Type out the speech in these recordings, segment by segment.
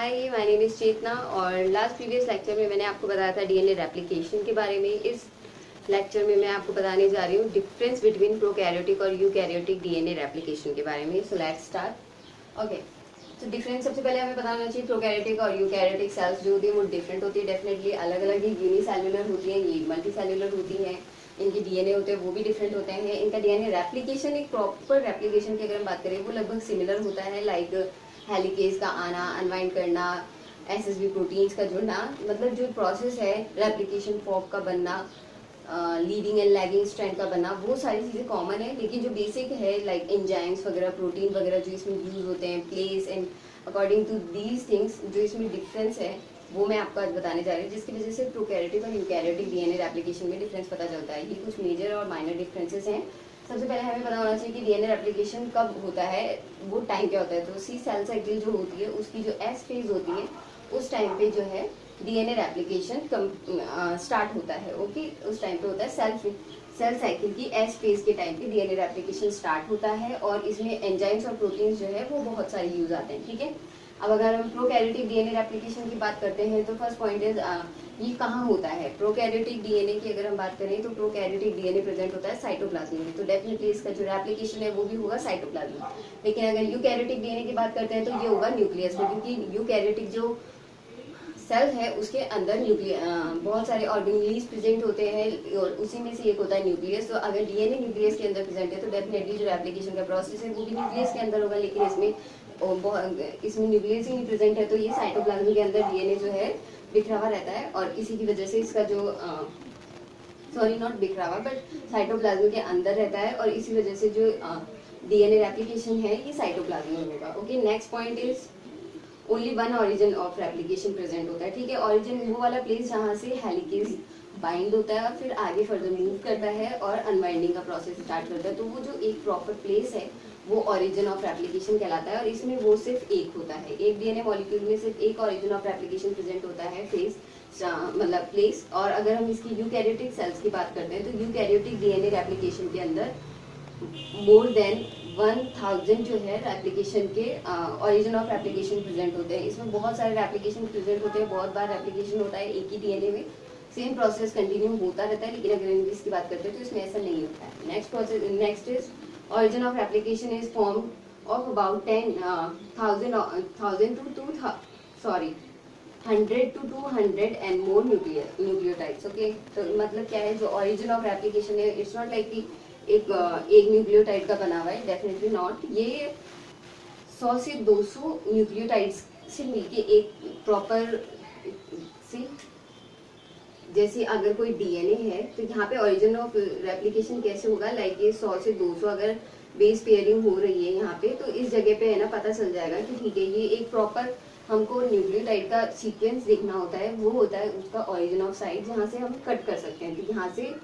Hi, my name is चेतना। और last previous lecture में मैंने आपको बताया था डीएनए रेप्लिकेशन के बारे में। इस लेक्चर में मैं आपको बताने जा रही हूँ डिफरेंस बिटवीन प्रोकैरियोटिक और यूकैरियोटिक डीएनए रेप्लिकेशन के बारे में। So let's start. ओके, तो डिफरेंस सबसे पहले हमें बताना चाहिए प्रोकैरियोटिक और यूकैरियोटिक सेल्स जो होती है वो डिफरेंट होती है। डेफिनेटली अलग अलग ही यूनिसेल्युलर होती हैं, ये मल्टीसेल्युलर होती हैं। इनके डीएनए होते हैं वो भी डिफरेंट होते हैं। इनका डीएनए रेप्लिकेशन, एक प्रॉपर रेप्लिकेशन की अगर हम बात करें, वो लगभग सिमिलर होता है। लाइक हेलिकेज का आना, अनवाइंड करना, एसएसबी प्रोटीन्स का जुड़ना, मतलब जो प्रोसेस है रेप्लिकेशन फॉर्क का बनना, लीडिंग एंड लैगिंग स्ट्रैंड का बनना, वो सारी चीज़ें कॉमन है। लेकिन जो बेसिक है लाइक एंजाइम्स वगैरह, प्रोटीन वगैरह जो इसमें यूज होते हैं, place and according to these things जो इसमें डिफरेंस है वो मैं आपको आज बताने जा रही हूँ, जिसकी वजह से प्रोकैरियोटिक और यूकैरियोटिक डीएनए रेप्लिकेशन में डिफरेंस पता चलता है। ये कुछ मेजर और माइनर डिफरेंसेस हैं। सबसे पहले हमें पता होना चाहिए कि डीएनए रेप्लिकेशन कब होता है, वो टाइम क्या होता है। तो सी सेल साइकिल जो होती है उसकी जो एस फेज होती है उस टाइम पे जो है डीएनए रेप्लिकेशन स्टार्ट होता है। ओके, उस टाइम पे होता है सेल साइकिल की एस फेज के टाइम पे डीएनए रेप्लिकेशन स्टार्ट होता है। और इसमें एंजाइम्स और प्रोटीन्स जो है वो बहुत सारे यूज आते हैं। ठीक है, अब अगर हम प्रोकैरियोटिक डीएनए रेप्लिकेशन की बात करते हैं तो फर्स्ट पॉइंट इज ये कहाँ होता है। प्रोकैरियोटिक डीएनए की अगर हम बात करें तो प्रोकैरियोटिक डीएनए प्रेजेंट होता है साइटोप्लाज्म में, तो डेफिनेटली इसका जो रेप्लिकेशन है वो भी होगा साइटोप्लाज्म में। लेकिन अगर यूकैरियोटिक डीएनए की बात करते हैं तो ये होगा न्यूक्लियस में, क्योंकि यूकैरियोटिक जो सेल है उसके अंदर बहुत सारे ऑर्गेनेलीज प्रेजेंट होते हैं और उसी में से एक होता है न्यूक्लियस। तो अगर डीएनए न्यूक्लियस के अंदर प्रेजेंट है तो डेफिनेटली जो रेप्लिकेशन का प्रोसेस है वो भी न्यूक्लियस के अंदर होगा। लेकिन इसमें न्यूक्लियस ही नहीं प्रेजेंट है, तो ये साइटोप्लाज्म के अंदर डीएनए जो है बिखरा हुआ रहता है। और इसी की वजह से इसका जो सॉरी नॉट बिखरा हुआ बट साइटोप्लाज्म के अंदर रहता है, और इसी वजह से जो डीएनए रेप्लिकेशन है ये साइटोप्लाज्म में होगा। Okay, next point is only one origin of replication present होता है। ठीक है, ऑरिजिन वो वाला प्लेस जहाँ से हेलिकेज बाइंड होता है और फिर आगे फर्दर मूव करता है और अनवाइंडिंग का प्रोसेस स्टार्ट करता है, तो वो जो एक प्रॉपर प्लेस है वो ऑरिजिन ऑफ रेप्लिकेशन कहलाता है। और इसमें वो सिर्फ एक होता है, एक डीएनए मॉलिक्यूल में सिर्फ एक ऑरिजिन ऑफ रेप्लिकेशन प्रेजेंट होता है, फेज मतलब प्लेस। और अगर हम इसकी यूकैरियोटिक सेल्स की बात करते हैं तो यूकैरियोटिक डीएनए रेप्लिकेशन के अंदर मोर देन 1000 जो है रेप्लिकेशन के ओरिजिन ऑफ रेप्लिकेशन प्रेजेंट होते हैं। इसमें बहुत सारे रेप्लिकेशन प्रेजेंट होते हैं, बहुत बार रेप्लिकेशन होता है एक ही डीएनए में, सेम प्रोसेस कंटिन्यू होता रहता है। लेकिन अगर इंग्लिश की बात करते हैं तो इसमें ऐसा नहीं होता है। Next is origin of replication is formed of about 10,000 to 100 to 200 and more nucleotides. Okay, तो मतलब क्या है, जो origin of replication है it's not like कि एक न्यूक्लियोटाइड का बना हुआ है, डेफिनेटली नॉट। ये 100 से 200 न्यूक्लियोटाइड्स से मिलके एक प्रॉपर सी, जैसे अगर कोई डीएनए है तो यहाँ पे ओरिजिन ऑफ रेप्लिकेशन कैसे होगा, लाइक ये 100 से 200 अगर बेस पेयरिंग हो रही है यहाँ पे, तो इस जगह पे है ना पता चल जाएगा कि ठीक है ये एक प्रॉपर हमको न्यूक्लियोटाइड का सीक्वेंस देखना होता है, वो होता है उसका ओरिजिन ऑफ साइट, जहाँ से हम कट कर सकते हैं। तो यहाँ से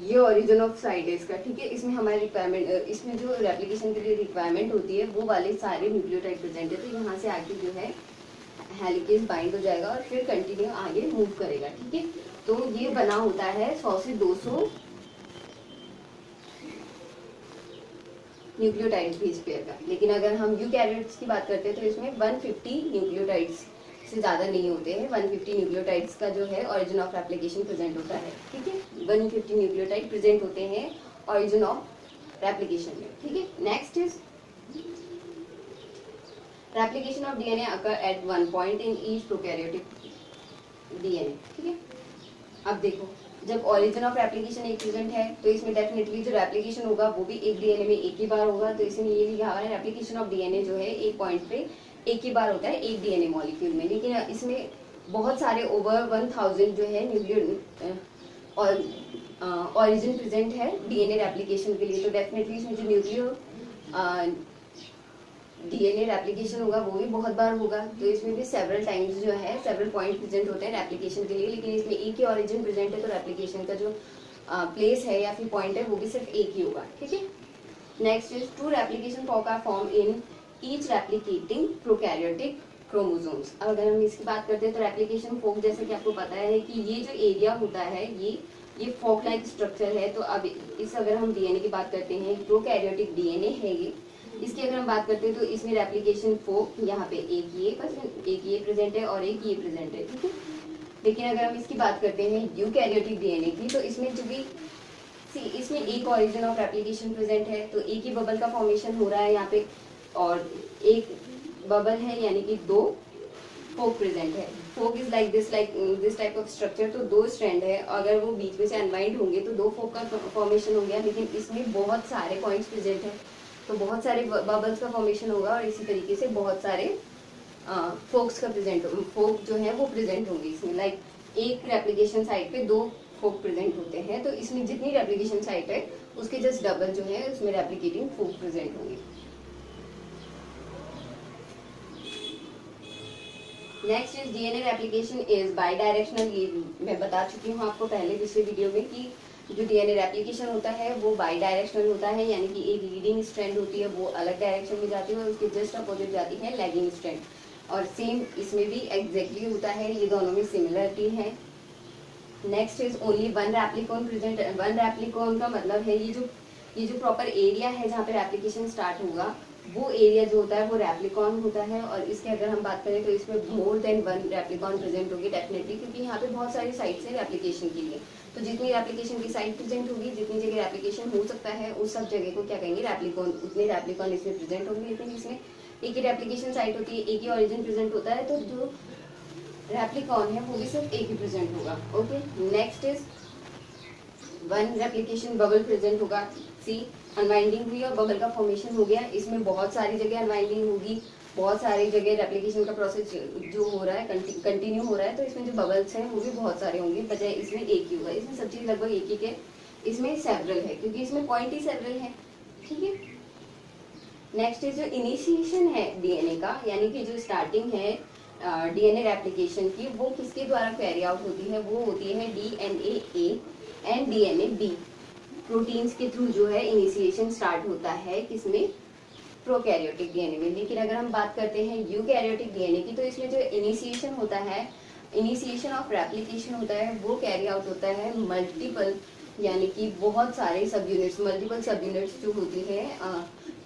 ये ओरिजिन ऑफ साइट है इसका। ठीक है, इसमें हमारी रिक्वायरमेंट, इसमें जो रेप्लिकेशन के लिए रिक्वायरमेंट होती है वो वाले सारे न्यूक्लियोटाइड प्रेजेंट है। तो यहाँ से आगे जो है हेलिकेज बाइंड हो जाएगा और फिर कंटिन्यू आगे मूव करेगा। ठीक है, तो ये बना होता है 100 से 200 न्यूक्लियोटाइड्स बेस पेयर का। लेकिन अगर हम यूकैरियोट्स की बात करते हैं तो इसमें 150 न्यूक्लियोटाइड्स से ज्यादा नहीं होते हैं। 150 न्यूक्लियोटाइड्स का जो है ओरिजिन ऑफ रेप्लिकेशन प्रेजेंट होता है। ठीक है, 150 न्यूक्लियोटाइड प्रेजेंट होते हैं ओरिजिन ऑफ रेप्लिकेशन में। ठीक है, next is replication of DNA occur at one point in each prokaryotic DNA. ठीक है, अब देखो जब origin of replication एक प्रेजेंट है तो इसमें डेफिनेटली जो रेप्लिकेशन होगा वो भी एक डीएनए में एक ही बार होगा। तो इसमें ये लिखा हुआ है रेप्लिकेशन ऑफ डीएनए जो है एक पॉइंट पे एक ही बार होता है एक डीएनए मॉलिक्यूल में। लेकिन इसमें बहुत सारे ओवर 1000 जो है ऑरिजिन प्रेजेंट है डीएनए रेप्लिकेशन के लिए, तो डेफिनेटली इसमें जो न्यूक्लियो डीएनए रेप्लिकेशन होगा वो भी बहुत बार होगा। तो इसमें भी सेवरल टाइम्स जो है सेवरल पॉइंट प्रेजेंट होते हैं रेप्लिकेशन के लिए। लेकिन इसमें एक ही ओरिजिन प्रेजेंट है तो रेप्लिकेशन का जो प्लेस है या फिर पॉइंट है वो भी सिर्फ एक ही होगा। ठीक है, next is two replication fork are form in each replicating prokaryotic chromosomes. अब अगर हम इसकी बात करते हैं तो रेप्लिकेशन फॉर्क, जैसे कि आपको पता है कि ये जो एरिया होता है ये फॉर्क लाइक स्ट्रक्चर है। तो अब इस अगर हम डीएनए की बात करते हैं, प्रोकैरियोटिक डीएनए है ये, इसकी अगर हम बात करते हैं तो इसमें रेप्लिकेशन फोक, यहाँ पे एक ये प्रेजेंट है और एक ये प्रेजेंट है, ठीक है। लेकिन अगर हम इसकी बात करते हैं यूकैरियोटिक डीएनए की, तो इसमें जो भी इसमें एक ऑरिजिन ऑफ रेप्लिकेशन प्रेजेंट है, तो एक ही बबल का फॉर्मेशन हो रहा है यहाँ पे, और एक बबल है यानी कि 2 फोक प्रेजेंट है। Fork is like this type of structure, तो 2 स्ट्रैंड है, अगर वो बीच में से अनवाइंड होंगे तो 2 फोक का फॉर्मेशन हो गया। लेकिन इसमें बहुत सारे पॉइंट्स प्रेजेंट है, तो बहुत सारे बबल्स का फॉर्मेशन होगा, और इसी तरीके से बहुत सारे फोक्स का फोक जो है वो प्रेजेंट होंगे इसमें। लाइक एक रेप्लिकेशन साइट पे 2 फोक प्रेजेंट होते हैं, तो इसमें जितनी रेप्लिकेशन साइट है उसके जस्ट डबल जो है उसमें रेप्लिकेटिंग फोक प्रेजेंट होंगे। Next is DNA replication is by directional. ये मैं बता चुकी हूँ आपको पहले पिछले वीडियो में कि जो डीएनए रेप्लिकेशन होता है वो बाई डायरेक्शनल होता है, यानी कि एक लीडिंग स्ट्रैंड होती है वो अलग डायरेक्शन में जाती है और उसके जस्ट अपोजिट जाती है लैगिंग स्ट्रैंड, और सेम इसमें भी एग्जैक्टली होता है, ये दोनों में सिमिलरिटी है। Next is only one replicon present. One replicon का मतलब है ये जो प्रॉपर एरिया है जहाँ पे रेप्लिकेशन स्टार्ट होगा वो एरिया जो होता है वो रेप्लिकॉन होता है, और इसके अगर हम बात करें तो इसमें मोर देन 1 रेप्लिकॉन प्रेजेंट होगी डेफिनेटली, क्योंकि यहाँ पे बहुत सारी साइट्स है रेप्लिकेशन के लिए। तो जितनी रेप्लिकेशन की साइट प्रेजेंट होगी, जितनी जगह रेप्लिकेशन हो सकता है उस सब जगह को क्या कहेंगे रेप्लिकॉन, उतने रेप्लिकॉन इसमें प्रेजेंट होंगे। लेकिन इसमें एक ही रेप्लिकेशन साइट होती है, एक ही ऑरिजिन प्रेजेंट होता है, तो जो रेप्लिकॉन है वो भी सिर्फ एक ही प्रेजेंट होगा। Okay, next is 1 replication bubble present होगा। सी अनवाइंडिंग हुई और बबल का फॉर्मेशन हो गया, इसमें बहुत सारी जगह अनवाइंडिंग होगी, बहुत सारी जगह रेप्लिकेशन का प्रोसेस जो हो रहा है कंटिन्यू हो रहा है, तो इसमें जो बबल्स हैं वो भी बहुत सारे होंगे, बजाय इसमें एक ही होगा। इसमें सब चीज लगभग एक ही के, इसमें सेवरल है क्योंकि इसमें पॉइंट ही सेवरल है, ठीक है। नेक्स्ट इज जो इनिशिएशन है डीएनए का, यानी कि जो स्टार्टिंग है डीएनए रेप्लिकेशन की, वो किसके द्वारा कैरी आउट होती है, वो होती है DNA A and DNA B proteins के थ्रू जो है इनिशिएशन स्टार्ट होता है किसमें, प्रोकैरियोटिक डीएनए में। लेकिन अगर हम बात करते हैं यूकैरियोटिक डीएनए की, तो इसमें जो इनिशिएशन होता है, इनिशिएशन ऑफ रेप्लिकेशन होता है, वो कैरी आउट होता है मल्टीपल, यानी कि बहुत सारे सब यूनिट्स, मल्टीपल सब यूनिट्स जो होती है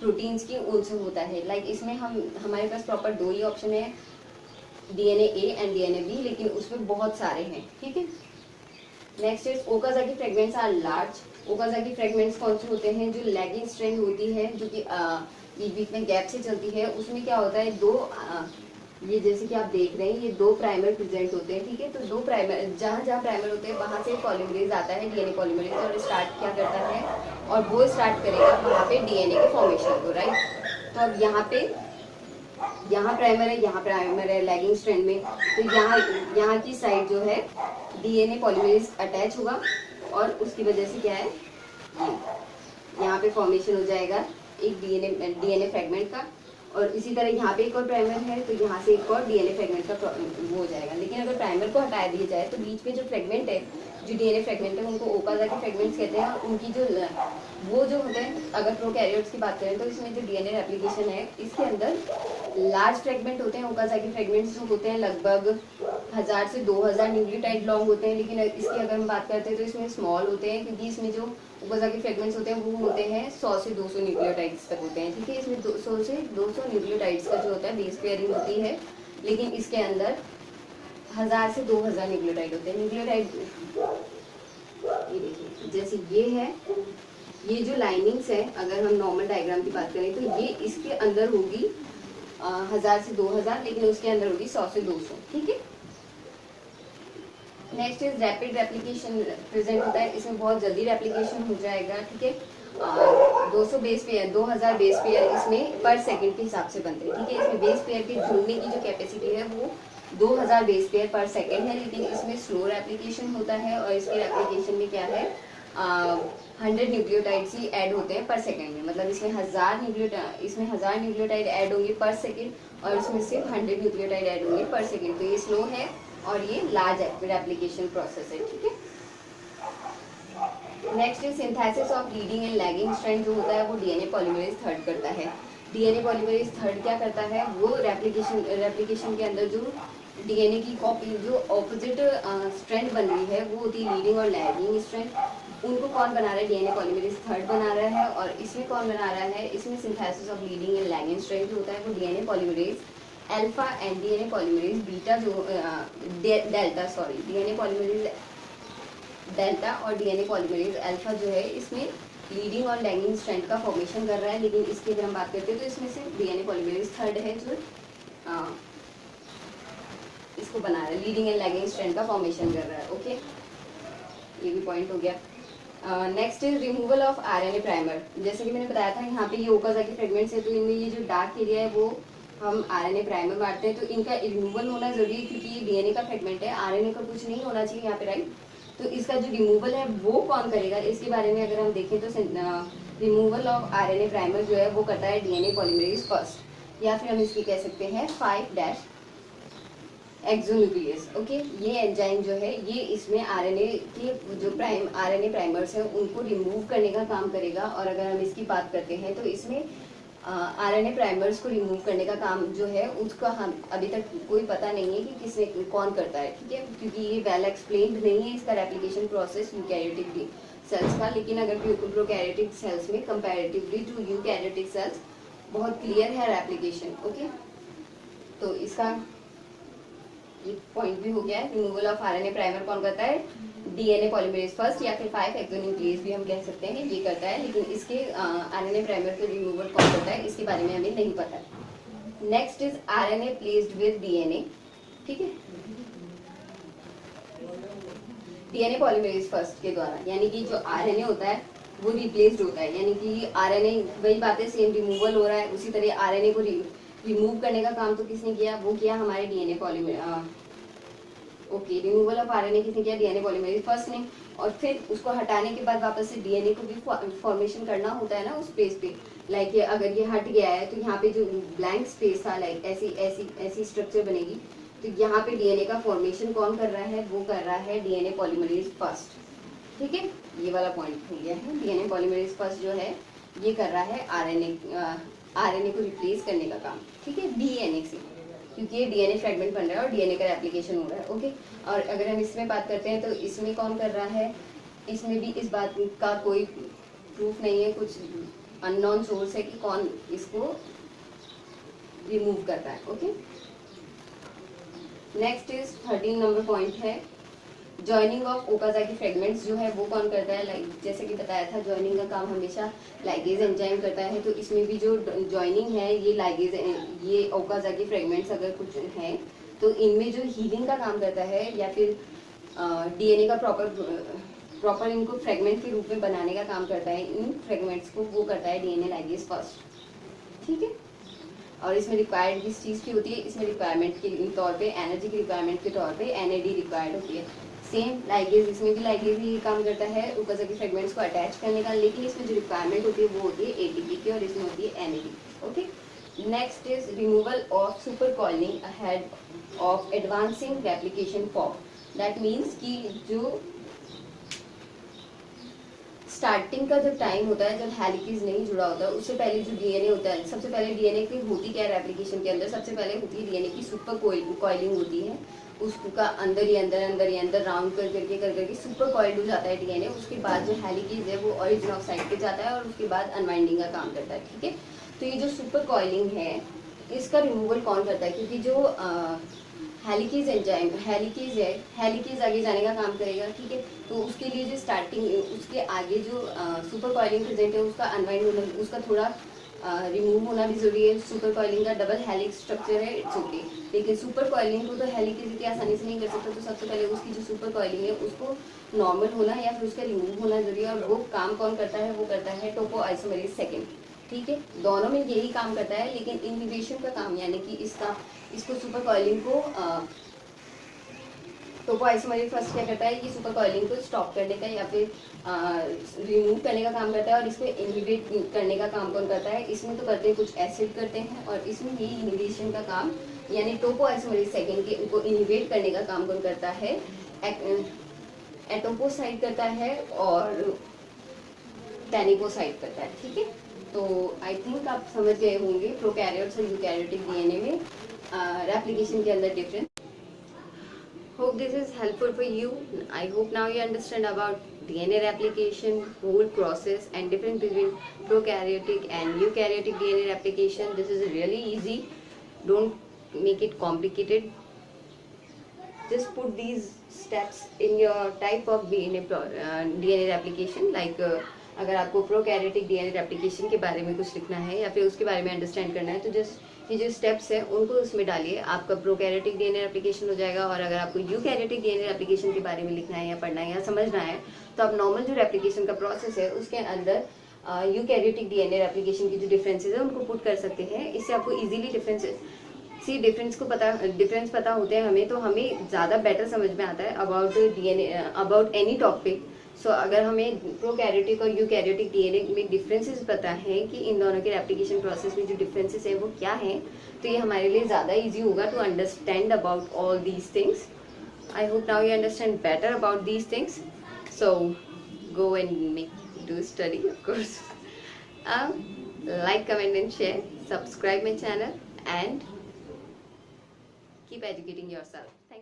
प्रोटीन्स की, उनसे होता है। लाइक इसमें हमारे पास प्रॉपर 2 ही ऑप्शन है, DNA A and DNA B, लेकिन उसमें बहुत सारे हैं, ठीक है। Next is Okazaki fragments are large. Okazaki fragments कौन से होते हैं, जो लैगिंग स्ट्रैंड होती है, जो कि बीच में गैप से चलती है, उसमें क्या होता है 2 ये जैसे कि आप देख रहे हैं ये 2 प्राइमर प्रेजेंट होते हैं, ठीक है। तो 2 प्राइमर, जहाँ प्राइमर होते हैं वहां से पॉलीमरेज आता है, डीएनए पॉलीमरेज, और स्टार्ट क्या करता है, और वो स्टार्ट करेगा वहाँ पे डीएनए के फॉर्मेशन को, राइट। तो अब यहाँ प्राइमर है लैगिंग स्ट्रैंड में, तो यहाँ की साइड जो है डीएनए पॉलीमरेज अटैच होगा, और उसकी वजह से क्या है यहाँ पे फॉर्मेशन हो जाएगा एक डीएनए फ्रेगमेंट का, और इसी तरह यहाँ पे एक और प्राइमर है, तो यहाँ से एक और डीएनए फ्रेगमेंट का वो हो जाएगा। लेकिन अगर प्राइमर को हटा दिया जाए तो बीच में जो फ्रेगमेंट है, जो डीएनए फ्रेगमेंट है, उनको ओकाजाकी फ्रेगमेंट्स कहते हैं, और उनकी जो वो जो होते हैं, अगर प्रोकैरियोट्स की बात करें तो इसमें जो डीएनए रेप्लिकेशन है इसके अंदर लार्ज फ्रेगमेंट होते हैं। ओकाजाकी फ्रेगमेंट्स जो होते हैं लगभग 1000 से 2000 न्यूक्लियोटाइड लॉन्ग होते हैं, लेकिन इसकी अगर हम बात करते हैं तो इसमें स्मॉल होते हैं, क्योंकि इसमें जो ओकाजाकी फ्रेगमेंट्स होते हैं वो होते हैं 100 से 200 न्यूक्लियोटाइड्स तक होते हैं, ठीक है। इसमें 100 से 200 न्यूक्लियोटाइड्स का जो होता है बेस पेयरिंग होती है, लेकिन इसके अंदर 1000 से 2000 न्यूक्लियोटाइड होते हैं। न्यूक्लियोटाइड ये देखिए, जैसे ये है, ये जो लाइनिंग्स है, अगर हम नॉर्मल डायग्राम की बात करें तो ये इसके अंदर होगी 1000 से 2000, लेकिन उसके अंदर होगी 100 से 200, ठीक है। Next is rapid replication present होता है, इसमें बहुत जल्दी रेप्लिकेशन हो जाएगा, ठीक है। 200 बेस पेयर, 2000 बेस पेयर इसमें पर सेकंड के हिसाब से बनते हैं, ठीक है। इसमें बेस पेयर के जुड़ने की जो कैपेसिटी है वो 2000 बेस पेयर पर सेकंड है, लेकिन इसमें स्लो रेप्लिकेशन होता है, और इसके रेप्लिकेशन में क्या है 100 न्यूक्लियोटाइड्स ही ऐड होते हैं पर सेकंड में, मतलब इसमें 1000 न्यूक्लियोटाइड ऐड होंगे पर सेकंड, और इसमें सिर्फ 100 न्यूक्लियोटाइड ऐड होंगे पर सेकंड। तो ये स्लो है और ये लार्ज रेप्लिकेशन प्रोसेस है, ठीक है। Next is synthesis of leading and lagging strand जो होता है वो डीएनए पॉलीमरेज थर्ड करता है। डीएनए पॉलीमरेज थर्ड क्या करता है, वो रेप्लिकेशन के अंदर जो डीएनए की कॉपी जो ऑपोजिट स्ट्रैंड बन रही है वो होती है लीडिंग और लैगिंग स्ट्रैंड। उनको कौन बना रहा है, डीएनए पॉलीमरेज थर्ड बना रहा है। और इसमें कौन बना रहा है, इसमें synthesis of leading and lagging strand होता है वो DNA polymerase alpha and DNA polymerase beta जो delta, sorry DNA polymerase delta और डीएनए पॉलीमरेज अल्फा जो है इसमें लीडिंग और लैगिंग स्ट्रैंड का फॉर्मेशन कर रहा है। लेकिन इसकी अगर हम बात करते हैं तो इसमें से डीएनए पॉलीमरेज थर्ड है जो इसको बना रहा है, लीडिंग एंड लैगिंग स्ट्रैंड का फॉर्मेशन कर रहा है। ओके, ये भी पॉइंट हो गया। Next is removal of RNA primer. जैसे कि मैंने बताया था यहाँ पे ये ओकाज़ाकी फ्रेगमेंट्स है, तो इनमें ये जो डार्क एरिया है वो हम आरएनए प्राइमर बांटते हैं, तो इनका रिमूवल होना जरूरी है क्योंकि ये डीएनए का फ्रेगमेंट है, आरएनए का कुछ नहीं होना चाहिए यहाँ पे, राइट। तो इसका जो रिमूवल है वो कौन करेगा, इसके बारे में अगर हम देखें तो रिमूवल ऑफ आरएनए प्राइमर जो है वो करता है डीएनए पॉलीमरेज फर्स्ट, या फिर हम इसकी कह सकते हैं 5' एक्सोन्यूक्लियस। ओके, ये एंजाइम जो है ये इसमें आरएनए के जो आरएनए प्राइमर्स हैं उनको रिमूव करने का काम करेगा। और अगर हम इसकी बात करते हैं तो इसमें आरएनए प्राइमर्स को रिमूव करने का काम जो है उसका हम अभी तक कोई पता नहीं है कि किसने कौन करता है, ठीक है, क्योंकि ये वेल एक्सप्लेन्ड नहीं है इसका रेप्लिकेशन प्रोसेस यूकैरियोटिक सेल्स का। लेकिन अगर प्रोकैरियोटिक सेल्स में कंपैरेटिवली टू यूकैरियोटिक सेल्स बहुत क्लियर है रेप्लिकेशन। ओके, तो इसका ये पॉइंट भी हो गया है। रिमूवल ऑफ आरएनए प्राइमर कौन करता है, डीएनए पॉलीमरेज फर्स्ट या फिर 5' एक्सोन्यूक्लियस भी हम कह सकते हैं, ये करता है। लेकिन इसके आरएनए प्राइमर के रिमूवल कौन करता है इसके बारे में हमें नहीं पता है। Next is RNA placed with DNA, ठीक है, डीएनए पॉलीमरेज फर्स्ट के द्वारा, यानी कि जो आरएनए होता है वो रिप्लेस्ड होता है, यानी कि आरएनए वही बातें सेम रिमूवल हो रहा है, उसी तरह आरएनए को रिमूव करने का काम तो किसने किया, वो किया हमारे DNA polymerase. Okay, removal of RNA किसने किया, डीएनए पॉलीमरेज फर्स्ट ने। और फिर उसको हटाने के बाद वापस से डीएनए को भी फॉर्मेशन करना होता है ना उस स्पेस पे। लाइक अगर ये हट गया है तो यहाँ पे जो ब्लैंक स्पेस था, लाइक ऐसी ऐसी ऐसी स्ट्रक्चर बनेगी, तो यहाँ पे डीएनए का फॉर्मेशन कौन कर रहा है, वो कर रहा है डीएनए पॉलीमरेज फर्स्ट, ठीक है। ये वाला पॉइंट हो गया है, डीएनए पॉलीमरेज फर्स्ट जो है ये कर रहा है आरएनए को रिप्लेस करने का काम, ठीक है, डीएनए से, क्योंकि ये डीएनए फ्रेगमेंट बन रहा है और डीएनए का रेप्लिकेशन हो रहा है। ओके, और अगर हम इसमें बात करते हैं तो इसमें कौन कर रहा है, इसमें भी इस बात का कोई प्रूफ नहीं है, कुछ अननोन सोर्स है कि कौन इसको रिमूव करता है। Okay, next is 13 number point है जॉइनिंग ऑफ ओकाज़ाकी फ्रेगमेंट्स जो है वो कौन करता है। लाइक जैसे कि बताया था जॉइनिंग का काम हमेशा लाइगेज एंजाइम करता है, तो इसमें भी जो जॉइनिंग है ये लाइगेज, ये ओकाज़ाकी फ्रेगमेंट्स अगर कुछ हैं तो इनमें जो हीलिंग का काम करता है या फिर डीएनए का प्रॉपर इनको फ्रेगमेंट के रूप में बनाने का काम करता है, इन फ्रेगमेंट्स को वो करता है डीएनए लाइगेज फर्स्ट, ठीक है। और इसमें रिक्वायर्ड किस चीज़ की होती है, इसमें रिक्वायरमेंट के तौर पे, एनर्जी की रिक्वायरमेंट के तौर पे एनएडी रिक्वायर्ड होती है। सेम लाइगेज, इसमें भी लाइगेज ही काम करता है ओकाज़ाकी फ्रेगमेंट्स को अटैच करने का, लेकिन इसमें जो रिक्वायरमेंट होती है वो होती है एटीपी की और इसमें होती है NAD. Okay, next is removal of super coiling ahead of advancing replication form. That means कि जो स्टार्टिंग का जब टाइम होता है, जब हेलिकेज नहीं जुड़ा होता है, उससे पहले जो डीएनए होता है, सबसे पहले डीएनए की होती क्या है रेप्लिकेशन के अंदर, सबसे पहले होती है डीएनए की सुपर कॉइलिंग होती है, उसका अंदर ही अंदर राउंड कर करके सुपर कॉइल्ड हो जाता है डीएनए। उसके बाद जो हेलिकेज है वो ओरिजिन ऑफ साइड पे जाता है और उसके बाद अनवाइंडिंग का काम करता है, ठीक है। तो ये जो सुपर कॉइलिंग है इसका रिमूवल कौन करता है, क्योंकि जो हेलिकेज एंजाइम हेलिकेज है, हेलिकेज आगे जाने का काम करेगा, ठीक है। तो उसके लिए जो स्टार्टिंग, उसके आगे जो सुपर कॉइलिंग प्रेजेंट है उसका अनवाइंड होना, उसका थोड़ा रिमूव होना भी जरूरी है। सुपर कॉइलिंग का डबल हेलिक्स स्ट्रक्चर है, इट्स ओके, लेकिन सुपर कॉइलिंग को तो हेलिकेज इतनी आसानी से नहीं कर सकता, तो सबसे पहले उसकी जो सुपर कॉइलिंग है उसको नॉर्मल होना या फिर उसका रिमूव होना जरूरी है। और वो काम कौन करता है, वो करता है टोपो आइसोमेरेज सेकेंड, ठीक है। दोनों में यही काम करता है, लेकिन इनहिबिशन का काम, यानी कि इसको सुपर कॉइलिंग को टोपो आइसोमेरेज फर्स्ट क्या करता है, ये सुपर कॉइलिंग को स्टॉप करने का या फिर रिमूव करने का काम करता है। और इसको इनहिबिट करने का काम कौन करता है, इसमें तो करते हैं कुछ एसिड करते हैं, और इसमें ये इनहिबिशन का काम यानी टोपो आइसोमेरेज सेकेंड के उनको इनहिबिट करने का काम कौन करता है, एटोपोसाइड करता है और टैनिपोसाइड करता है, ठीक है। तो आई थिंक आप समझ गए होंगे प्रोकैरियोट्स और यूकैरियोटिक डीएनए में रेप्लिकेशन के अंदर difference. Hope this is helpful for you. I hope now you understand about DNA replication, whole process, and difference between prokaryotic and eukaryotic DNA replication. This is really easy. Don't make it complicated. Just put these steps in your type of DNA replication. Like अगर आपको prokaryotic DNA replication के बारे में कुछ लिखना है या फिर उसके बारे में अंडरस्टैंड करना है, तो जस्ट ये जो स्टेप्स हैं उनको उसमें डालिए, आपका प्रोकैरियोटिक DNA replication हो जाएगा। और अगर आपको यूकैरियोटिक DNA replication के बारे में लिखना है या पढ़ना है या समझना है, तो आप नॉर्मल जो रेप्लिकेशन का प्रोसेस है उसके अंदर यूकैरियोटिक DNA replication की जो डिफरेंसेस है उनको पुट कर सकते हैं। इससे आपको इजीली डिफरेंस पता होते हैं हमें, तो हमें ज़्यादा बेटर समझ में आता है about DNA, about any topic. So अगर हमें प्रोकैरियोटिक और यूकैरियोटिक DNA में डिफरेंसेस पता है कि इन दोनों के रेप्लिकेशन प्रोसेस में जो डिफरेंसेस हैं वो क्या हैं, तो ये हमारे लिए ज़्यादा इजी होगा to understand about all these things. I hope now you understand better about these things. So go and do study, of course. Like, comment and share, subscribe my channel and keep educating yourself. Thank you.